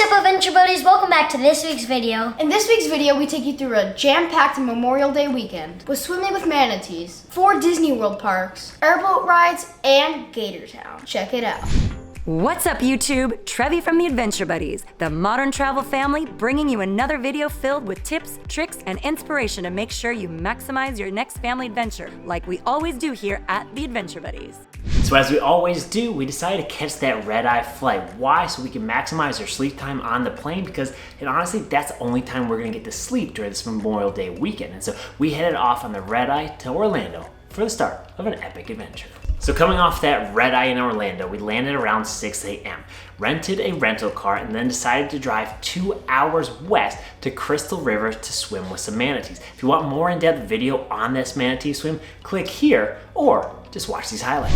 What's up, Adventure Buddies? Welcome back to this week's video. In this week's video, we take you through a jam-packed Memorial Day weekend with swimming with manatees, 4 Disney World parks, airboat rides, and Gator Town. Check it out. What's up, YouTube? Trevi from the Adventure Buddies, the modern travel family, bringing you another video filled with tips, tricks, and inspiration to make sure you maximize your next family adventure, like we always do here at the Adventure Buddies. So as we always do, we decided to catch that red-eye flight. Why? So we can maximize our sleep time on the plane, because honestly, that's the only time we're gonna get to sleep during this Memorial Day weekend. And so we headed off on the red-eye to Orlando for the start of an epic adventure. So coming off that red-eye in Orlando, we landed around 6 a.m., rented a rental car, and then decided to drive 2 hours west to Crystal River to swim with some manatees. If you want more in-depth video on this manatee swim, click here or just watch these highlights.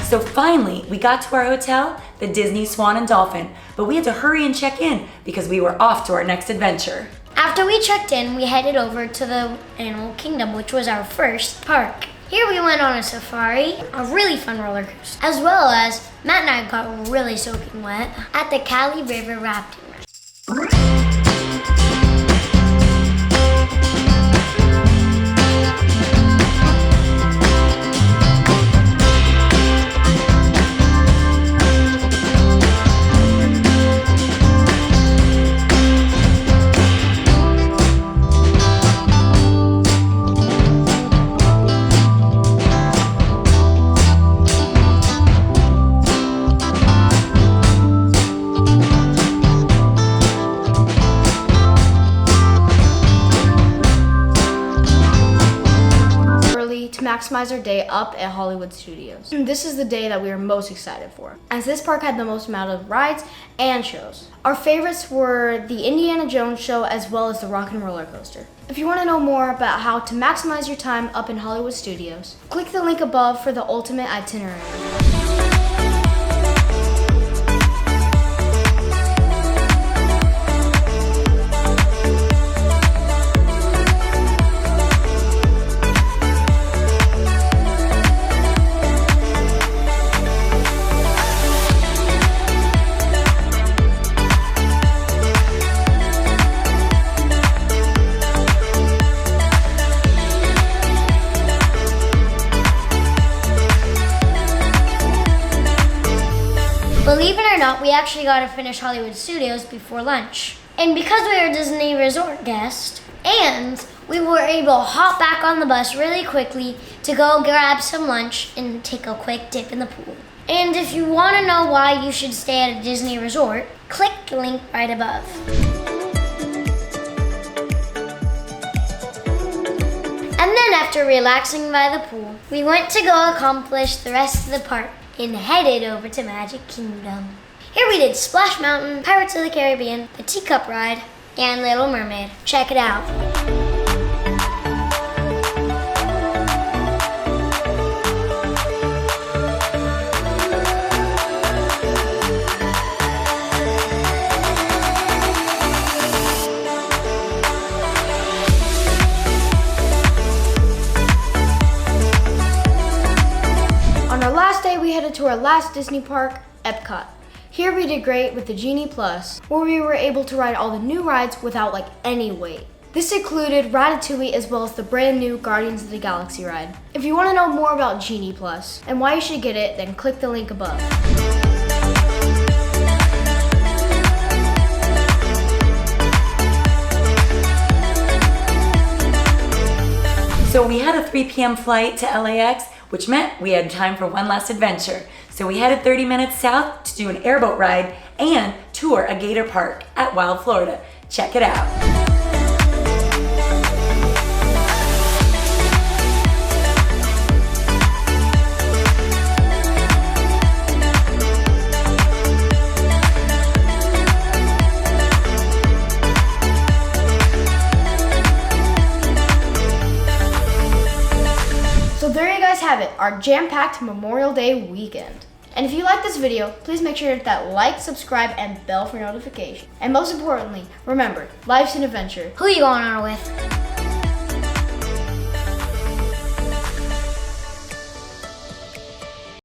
So finally, we got to our hotel, the Disney Swan and Dolphin, but we had to hurry and check in because we were off to our next adventure. After we checked in, we headed over to the Animal Kingdom, which was our first park. Here we went on a safari, a really fun roller coaster, as well as Matt and I got really soaking wet at the Cali River rafting. Maximize our day up at Hollywood Studios. This is the day that we were most excited for, as this park had the most amount of rides and shows. Our favorites were the Indiana Jones show as well as the Rock and Roller Coaster. If you want to know more about how to maximize your time up in Hollywood Studios, click the link above for the ultimate itinerary. Believe it or not, we actually got to finish Hollywood Studios before lunch. And because we were a Disney Resort guest, and we were able to hop back on the bus really quickly to go grab some lunch and take a quick dip in the pool. And if you want to know why you should stay at a Disney Resort, click the link right above. And then after relaxing by the pool, we went to go accomplish the rest of the park and headed over to Magic Kingdom. Here we did Splash Mountain, Pirates of the Caribbean, the Teacup Ride, and Little Mermaid. Check it out. We headed to our last Disney park, Epcot. Here we did great with the Genie Plus, where we were able to ride all the new rides without any wait. This included Ratatouille as well as the brand new Guardians of the Galaxy ride. If you want to know more about Genie Plus and why you should get it, then click the link above. So we had a 3 p.m. flight to LAX, which meant we had time for one last adventure. So we headed 30 minutes south to do an airboat ride and tour a Gator park at Wild Florida. Check it out. have it, our jam-packed Memorial Day weekend. And if you like this video, please make sure to hit that like, subscribe, and bell for notifications. And most importantly, remember, life's an adventure. Who you going on with?